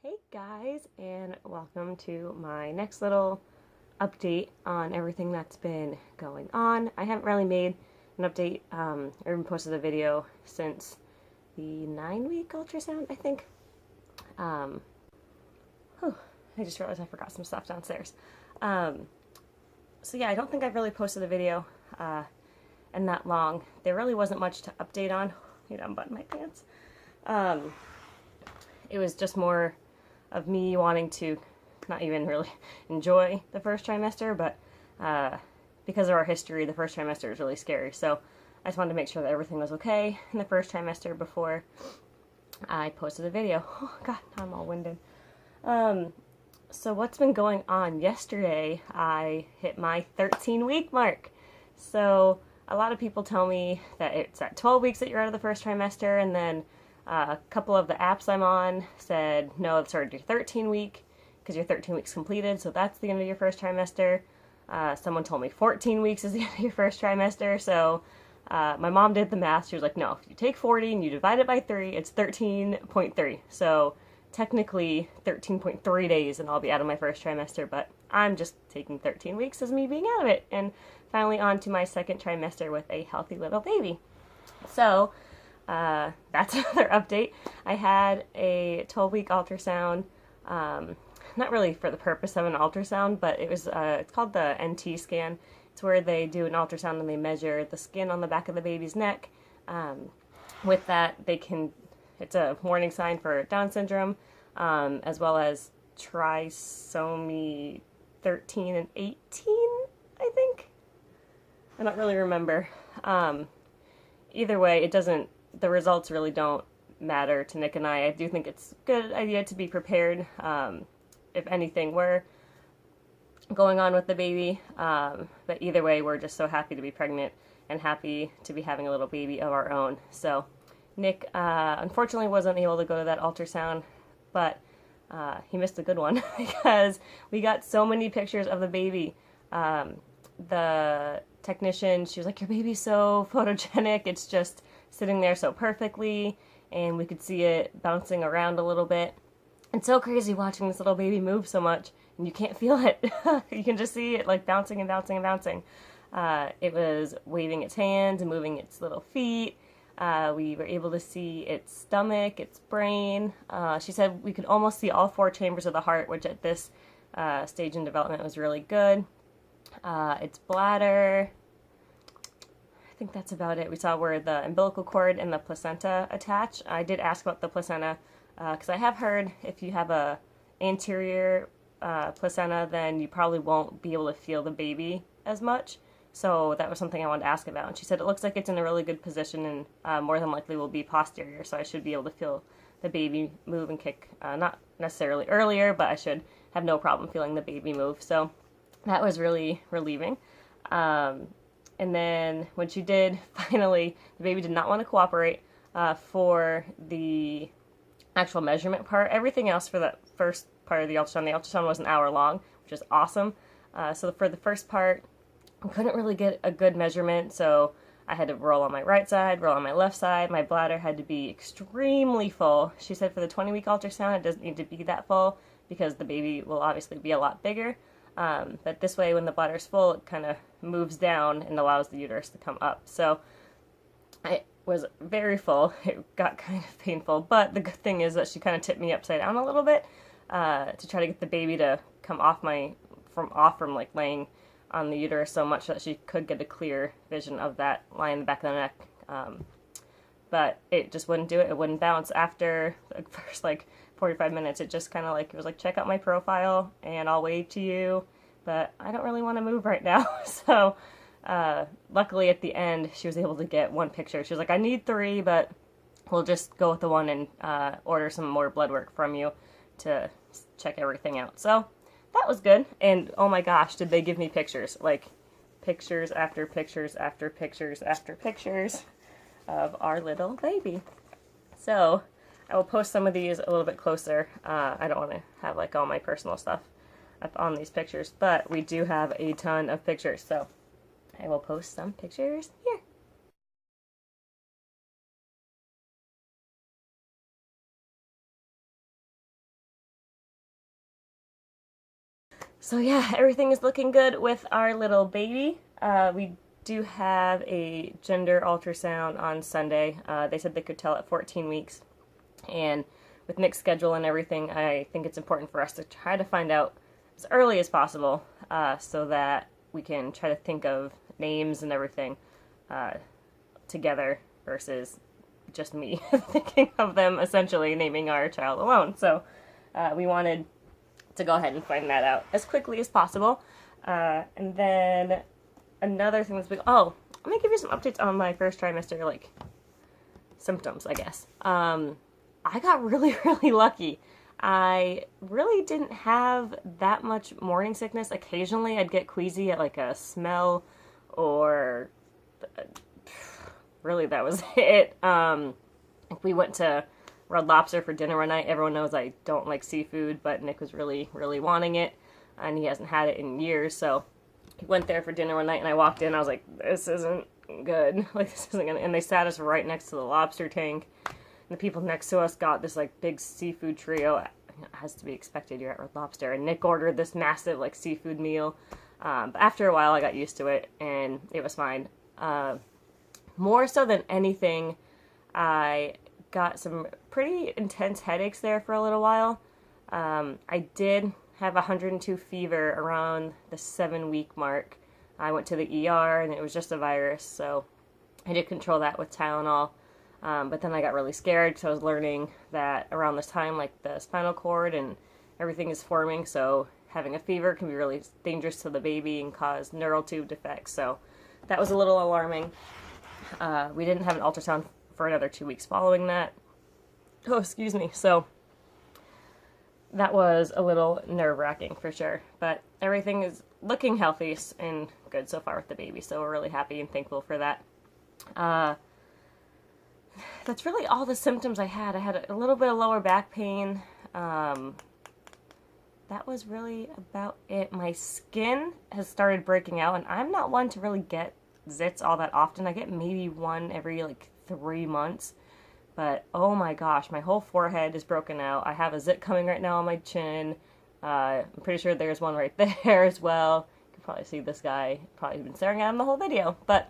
Hey guys, and welcome to my next little update on everything that's been going on. I haven't really made an update or even posted a video since the 9-week ultrasound, I think. Um, I just realized I forgot some stuff downstairs. So yeah, I don't think I've really posted a video in that long. There really wasn't much to update on. Wait, I'm buttoning my pants. It was just more of me wanting to not even really enjoy the first trimester, but because of our history, the first trimester is really scary. So I just wanted to make sure that everything was okay in the first trimester before I posted a video. Oh God, I'm all winded. So what's been going on? Yesterday, I hit my 13-week mark. So a lot of people tell me that it's at 12 weeks that you're out of the first trimester, and then a couple of the apps I'm on said, no, it's already your 13 week because you're 13 weeks completed, so that's the end of your first trimester. Someone told me 14 weeks is the end of your first trimester, so my mom did the math. She was like, no, if you take 40 and you divide it by 3, it's 13.3. So technically 13.3 days and I'll be out of my first trimester, but I'm just taking 13 weeks as me being out of it, and finally on to my second trimester with a healthy little baby. So that's another update. I had a 12-week ultrasound, not really for the purpose of an ultrasound, but it was it's called the NT scan. It's where they do an ultrasound and they measure the skin on the back of the baby's neck. With that, it's a warning sign for Down syndrome, as well as trisomy 13 and 18, I think. I don't really remember. Either way, the results really don't matter to Nick and I. I do think it's a good idea to be prepared if anything were going on with the baby. But either way, we're just so happy to be pregnant and happy to be having a little baby of our own. So Nick unfortunately wasn't able to go to that ultrasound, but he missed a good one because we got so many pictures of the baby. The technician, she was like, your baby's so photogenic, it's just sitting there so perfectly, and we could see it bouncing around a little bit. It's so crazy watching this little baby move so much, and you can't feel it. You can just see it like bouncing and bouncing and bouncing. It was waving its hands and moving its little feet. We were able to see its stomach, its brain. She said we could almost see all 4 chambers of the heart, which at this stage in development was really good. Its bladder. I think that's about it. We saw where the umbilical cord and the placenta attach. I did ask about the placenta because I have heard if you have a anterior placenta, then you probably won't be able to feel the baby as much. So that was something I wanted to ask about. And she said it looks like it's in a really good position and more than likely will be posterior, so I should be able to feel the baby move and kick. Not necessarily earlier, but I should have no problem feeling the baby move. So that was really relieving. And then when she did, finally, the baby did not want to cooperate for the actual measurement part. Everything else for the first part of the ultrasound was an hour long, which is awesome. So for the first part, I couldn't really get a good measurement, so I had to roll on my right side, roll on my left side. My bladder had to be extremely full. She said for the 20-week ultrasound, it doesn't need to be that full because the baby will obviously be a lot bigger. But this way, when the bladder's full, it kind of moves down and allows the uterus to come up. So it was very full. It got kind of painful, but the good thing is that she kind of tipped me upside down a little bit to try to get the baby to come off from like laying on the uterus so much that she could get a clear vision of that line in the back of the neck. But it just wouldn't do it. It wouldn't bounce. After the first 45 minutes, it just kind of it was like, check out my profile and I'll wave to you, but I don't really want to move right now. So luckily at the end, she was able to get 1 picture. She was like, I need 3, but we'll just go with the 1 and order some more blood work from you to check everything out. So that was good. And oh my gosh, did they give me pictures. Like pictures after pictures after pictures after pictures of our little baby. So I will post some of these a little bit closer. I don't want to have all my personal stuff up on these pictures, but we do have a ton of pictures, so I will post some pictures here. So yeah, everything is looking good with our little baby. We do have a gender ultrasound on Sunday. They said they could tell at 14 weeks. And with Nick's schedule and everything, I think it's important for us to try to find out as early as possible so that we can try to think of names and everything together versus just me thinking of them, essentially naming our child alone. So we wanted to go ahead and find that out as quickly as possible. And then another thing that's big, I'm going to give you some updates on my first trimester, like, symptoms, I guess. I got really, really lucky. I really didn't have that much morning sickness. Occasionally I'd get queasy at like a smell or really that was it. We went to Red Lobster for dinner one night. Everyone knows I don't like seafood, but Nick was really, really wanting it and he hasn't had it in years. So he went there for dinner one night and I walked in. I was like, this isn't good. Like this isn't gonna, and they sat us right next to the lobster tank. And the people next to us got this, like, big seafood trio. It has to be expected, you're at Red Lobster. And Nick ordered this massive, like, seafood meal. But after a while, I got used to it, and it was fine. More so than anything, I got some pretty intense headaches there for a little while. I did have 102 fever around the 7-week mark. I went to the ER, and it was just a virus, so I did control that with Tylenol. But then I got really scared because I was learning that around this time, like, the spinal cord and everything is forming, so having a fever can be really dangerous to the baby and cause neural tube defects, so that was a little alarming. We didn't have an ultrasound for another 2 weeks following that. Oh, excuse me. So that was a little nerve-wracking for sure, but everything is looking healthy and good so far with the baby, so we're really happy and thankful for that. That's really all the symptoms I had. I had a little bit of lower back pain. That was really about it. My skin has started breaking out, and I'm not one to really get zits all that often. I get maybe one every, like, 3 months. But, oh my gosh, my whole forehead is broken out. I have a zit coming right now on my chin. I'm pretty sure there's one right there as well. You can probably see this guy. Probably been staring at him the whole video. But,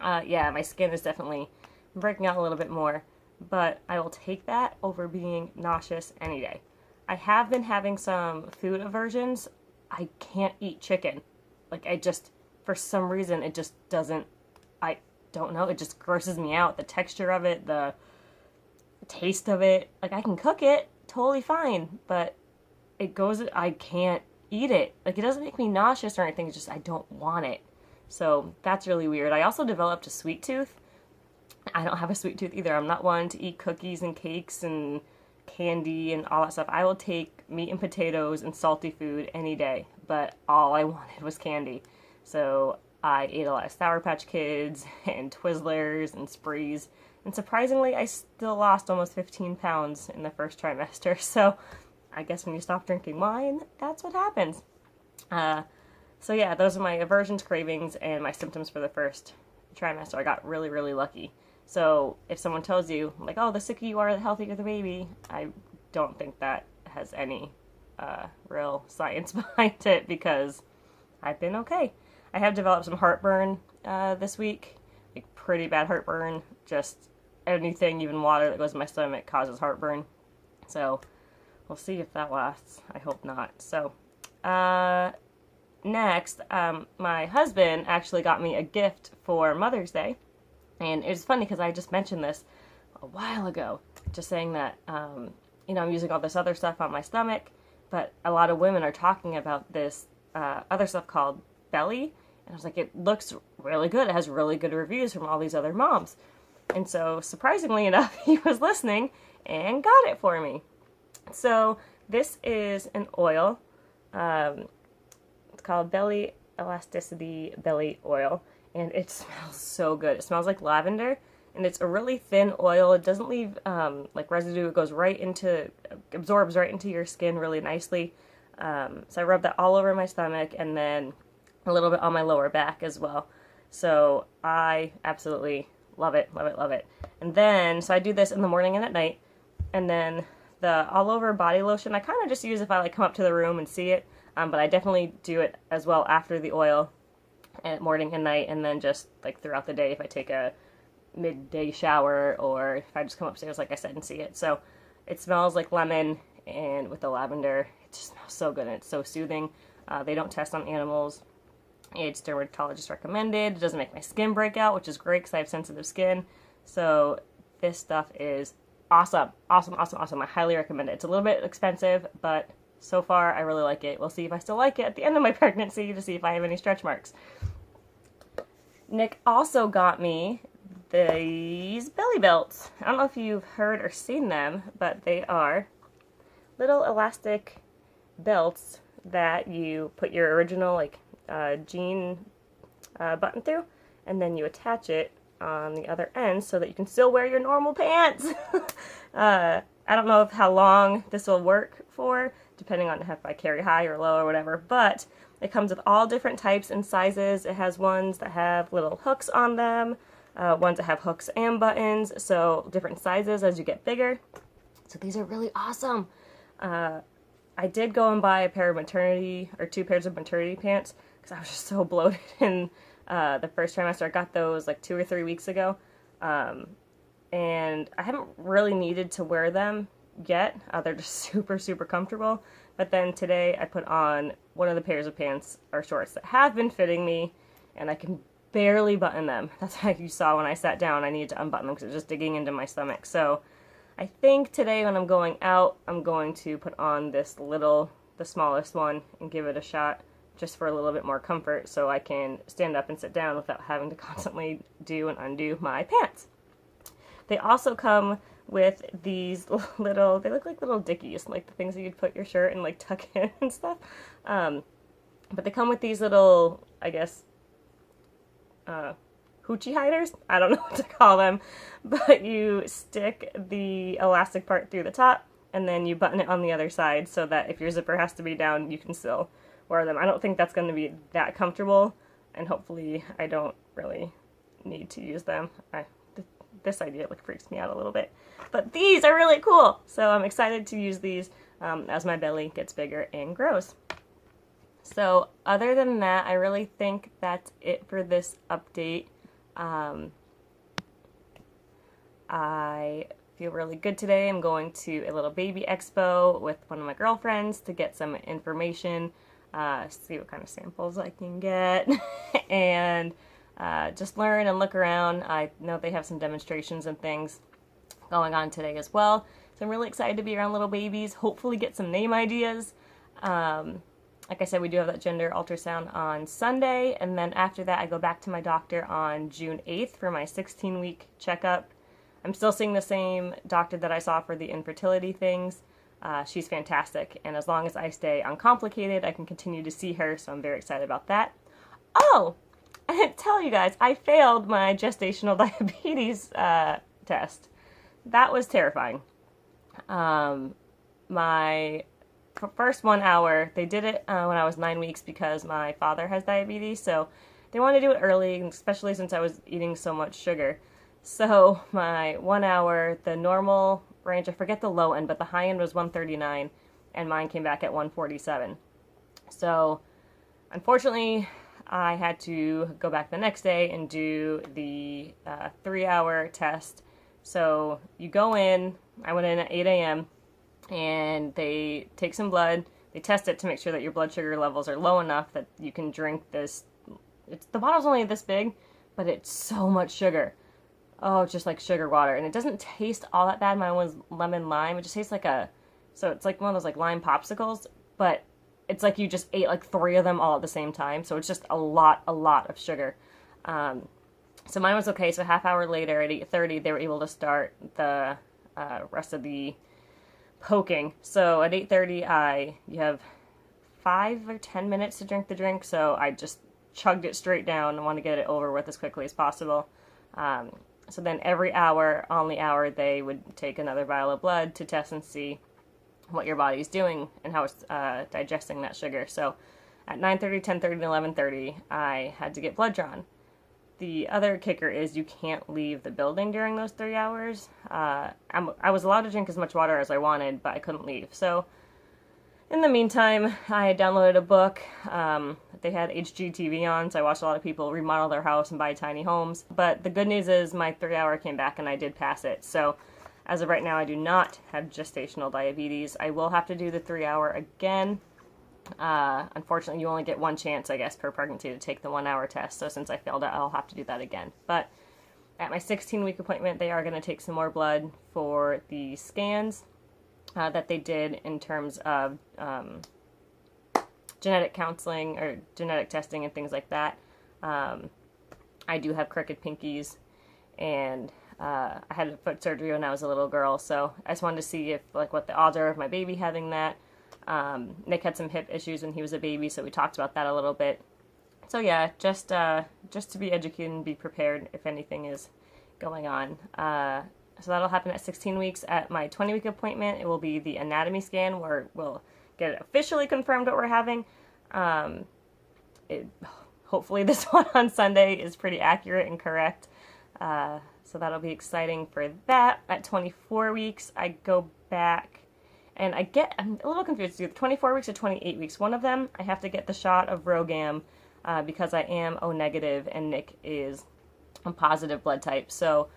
yeah, my skin is definitely breaking out a little bit more, but I will take that over being nauseous any day. I have been having some food aversions. I can't eat chicken. Like, for some reason, it just doesn't, I don't know, it just grosses me out. The texture of it, the taste of it, like, I can cook it, totally fine, but I can't eat it. Like, it doesn't make me nauseous or anything, it's just I don't want it. So, that's really weird. I also developed a sweet tooth. I don't have a sweet tooth either. I'm not one to eat cookies and cakes and candy and all that stuff. I will take meat and potatoes and salty food any day, but all I wanted was candy. So I ate a lot of Sour Patch Kids and Twizzlers and Sprees, and surprisingly, I still lost almost 15 pounds in the first trimester. So I guess when you stop drinking wine, that's what happens. So yeah, those are my aversions, cravings, and my symptoms for the first trimester. I got really, really lucky. So if someone tells you, like, oh, the sicker you are, the healthier the baby, I don't think that has any real science behind it because I've been okay. I have developed some heartburn this week, like pretty bad heartburn. Just anything, even water that goes in my stomach causes heartburn. So we'll see if that lasts. I hope not. So next, my husband actually got me a gift for Mother's Day. And it was funny because I just mentioned this a while ago, just saying that, I'm using all this other stuff on my stomach, but a lot of women are talking about this other stuff called Belly, and I was like, it looks really good. It has really good reviews from all these other moms. And so, surprisingly enough, he was listening and got it for me. So, this is an oil. It's called Belly Elasticity Belly Oil. And it smells so good. It smells like lavender, and it's a really thin oil. It doesn't leave like residue. It goes absorbs right into your skin really nicely. So I rub that all over my stomach and then a little bit on my lower back as well. So I absolutely love it, love it, love it. And then, so I do this in the morning and at night, and then The all over body lotion, I kind of just use if I like come up to the room and see it, but I definitely do it as well after the oil at morning and night, and then just like throughout the day if I take a midday shower or if I just come upstairs like I said and see it. So it smells like lemon, and with the lavender it just smells so good and it's so soothing. They don't test on animals. It's dermatologist recommended. It doesn't make my skin break out, which is great because I have sensitive skin. So this stuff is awesome. Awesome, awesome, awesome. I highly recommend it. It's a little bit expensive, but so far I really like it. We'll see if I still like it at the end of my pregnancy to see if I have any stretch marks. Nick also got me these belly belts. I don't know if you've heard or seen them, but they are little elastic belts that you put your original like jean button through, and then you attach it on the other end so that you can still wear your normal pants. I don't know how long this will work for, depending on if I carry high or low or whatever, but it comes with all different types and sizes. It has ones that have little hooks on them, ones that have hooks and buttons, so different sizes as you get bigger. So these are really awesome. I did go and buy a pair of maternity, or 2 pairs of maternity pants, because I was just so bloated in the first trimester. I got those like 2 or 3 weeks ago, and I haven't really needed to wear them yet. They're just super, super comfortable. But then today I put on one of the pairs of pants or shorts that have been fitting me, and I can barely button them. That's how you saw when I sat down. I needed to unbutton them because it was just digging into my stomach. So I think today when I'm going out, I'm going to put on this the smallest one, and give it a shot just for a little bit more comfort so I can stand up and sit down without having to constantly do and undo my pants. They also come with these little, they look like little dickies, like the things that you'd put your shirt and like tuck in and stuff. But they come with these little, I guess, hoochie hiders? I don't know what to call them, but you stick the elastic part through the top and then you button it on the other side so that if your zipper has to be down, you can still wear them. I don't think that's going to be that comfortable, and hopefully I don't really need to use them. This idea like freaks me out a little bit, but these are really cool, so I'm excited to use these as my belly gets bigger and grows. So other than that, I really think that's it for this update. I feel really good today. I'm going to a little baby expo with one of my girlfriends to get some information, see what kind of samples I can get, and just learn and look around. I know they have some demonstrations and things going on today as well, so I'm really excited to be around little babies, hopefully get some name ideas. Like I said, we do have that gender ultrasound on Sunday, and then after that I go back to my doctor on June 8th for my 16-week checkup. I'm still seeing the same doctor that I saw for the infertility things. She's fantastic, and as long as I stay uncomplicated, I can continue to see her, so I'm very excited about that. Oh! I didn't tell you guys, I failed my gestational diabetes test. That was terrifying. My first 1 hour, they did it when I was 9 weeks because my father has diabetes, so they wanted to do it early, especially since I was eating so much sugar. So my 1 hour, the normal range, I forget the low end, but the high end was 139, and mine came back at 147. So unfortunately, I had to go back the next day and do the 3-hour test. So you go in, I went in at 8 a.m., and they take some blood, they test it to make sure that your blood sugar levels are low enough that you can drink this. The bottle's only this big, but it's so much sugar. Oh, it's just like sugar water, and it doesn't taste all that bad. Mine was lemon lime. It just tastes like so it's like one of those like lime popsicles, but it's like you just ate like 3 of them all at the same time, so it's just a lot of sugar. So mine was okay, so a half hour later at 8:30, they were able to start the rest of the poking. So at 8:30, you have 5 or 10 minutes to drink the drink, so I just chugged it straight down and want to get it over with as quickly as possible. So then every hour, on the hour, they would take another vial of blood to test and see what your body's doing and how it's digesting that sugar. So at 9:30, 10:30, and 11:30, I had to get blood drawn. The other kicker is you can't leave the building during those 3 hours. I was allowed to drink as much water as I wanted, but I couldn't leave. So in the meantime, I downloaded a book. They had HGTV on, so I watched a lot of people remodel their house and buy tiny homes. But the good news is my 3 hour came back and I did pass it. So as of right now, I do not have gestational diabetes. I will have to do the 3 hour again. Unfortunately, you only get one chance, I guess, per pregnancy to take the 1 hour test. So since I failed it, I'll have to do that again. But at my 16-week appointment, they are going to take some more blood for the scans that they did in terms of genetic counseling or genetic testing and things like that. I do have crooked pinkies, and I had a foot surgery when I was a little girl, so I just wanted to see if, like, what the odds are of my baby having that. Nick had some hip issues when he was a baby, so we talked about that a little bit. So yeah, just to be educated and be prepared if anything is going on. So that'll happen at 16 weeks. At my 20-week appointment, it will be the anatomy scan where we'll get it officially confirmed what we're having. Hopefully this one on Sunday is pretty accurate and correct. So that'll be exciting for that. At 24 weeks, I go back. And I'm a little confused. Either 24 weeks or 28 weeks. One of them, I have to get the shot of Rogam because I am O negative and Nick is a positive blood type. So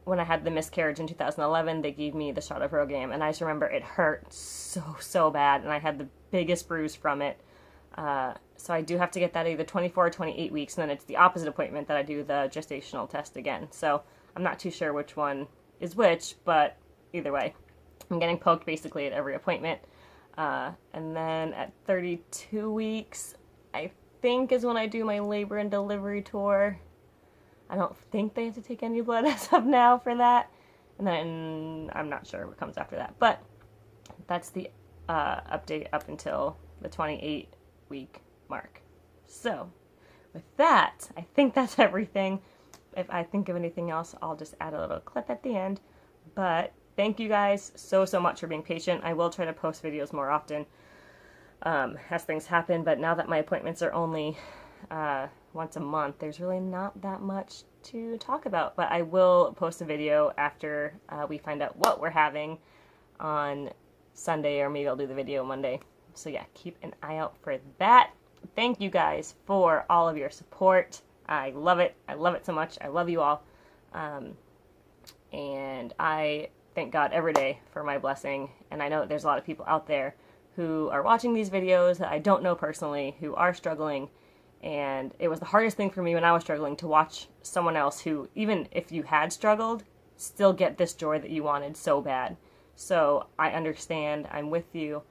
when I had the miscarriage in 2011, they gave me the shot of Rogam. And I just remember it hurt so bad. And I had the biggest bruise from it. So I do have to get that either 24 or 28 weeks. And then it's the opposite appointment that I do the gestational test again. So I'm not too sure which one is which, but either way. I'm getting poked basically at every appointment. And then at 32 weeks, I think is when I do my labor and delivery tour. I don't think they have to take any blood as of now for that. And then I'm not sure what comes after that. But that's the update up until the 28-week mark. So with that, I think that's everything. If I think of anything else, I'll just add a little clip at the end. But thank you guys so much for being patient. I will try to post videos more often as things happen, but now that my appointments are only once a month, there's really not that much to talk about. But I will post a video after we find out what we're having on Sunday, or maybe I'll do the video Monday. So yeah, keep an eye out for that. Thank you guys for all of your support. I love it. I love it so much. I love you all. And I thank God every day for my blessing, and I know that there's a lot of people out there who are watching these videos that I don't know personally, who are struggling, and it was the hardest thing for me when I was struggling to watch someone else who, even if you had struggled, still get this joy that you wanted so bad. So I understand. I'm with you.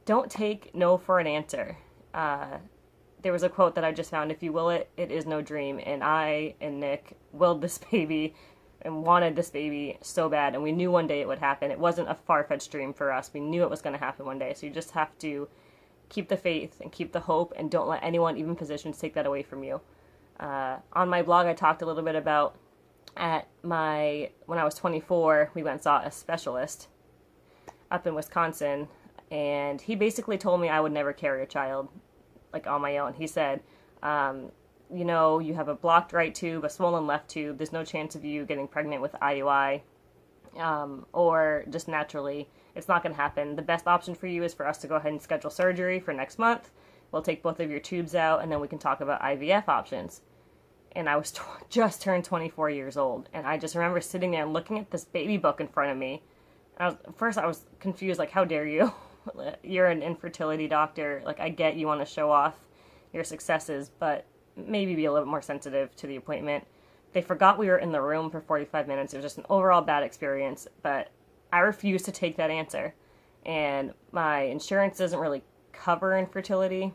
Don't take no for an answer. There was a quote that I just found: if you will it, it is no dream. And I and Nick willed this baby and wanted this baby so bad, and we knew one day it would happen. It wasn't a far-fetched dream for us. We knew it was going to happen one day. So you just have to keep the faith and keep the hope, and don't let anyone, even physicians, take that away from you. On my blog, I talked a little bit about when I was 24, we went and saw a specialist up in Wisconsin, and he basically told me I would never carry a child, like, on my own. He said, you know, you have a blocked right tube, a swollen left tube. There's no chance of you getting pregnant with IUI, or just naturally. It's not going to happen. The best option for you is for us to go ahead and schedule surgery for next month. We'll take both of your tubes out, and then we can talk about IVF options. And I was just turned 24 years old, and I just remember sitting there and looking at this baby book in front of me. And first I was confused, like, how dare you? You're an infertility doctor. Like, I get you want to show off your successes, but maybe be a little bit more sensitive to the appointment. They forgot we were in the room for 45 minutes. It was just an overall bad experience, but I refused to take that answer. And my insurance doesn't really cover infertility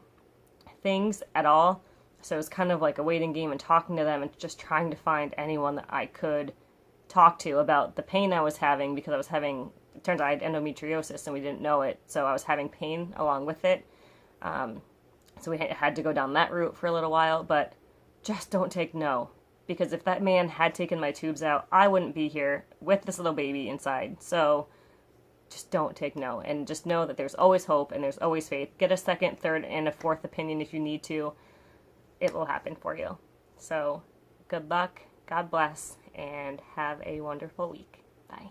things at all. So it was kind of like a waiting game and talking to them and just trying to find anyone that I could talk to about the pain I was having, because it turns out I had endometriosis and we didn't know it. So I was having pain along with it. So we had to go down that route for a little while, but just don't take no. Because if that man had taken my tubes out, I wouldn't be here with this little baby inside. So just don't take no. And just know that there's always hope and there's always faith. Get a second, third, and a fourth opinion if you need to. It will happen for you. So good luck, God bless, and have a wonderful week. Bye.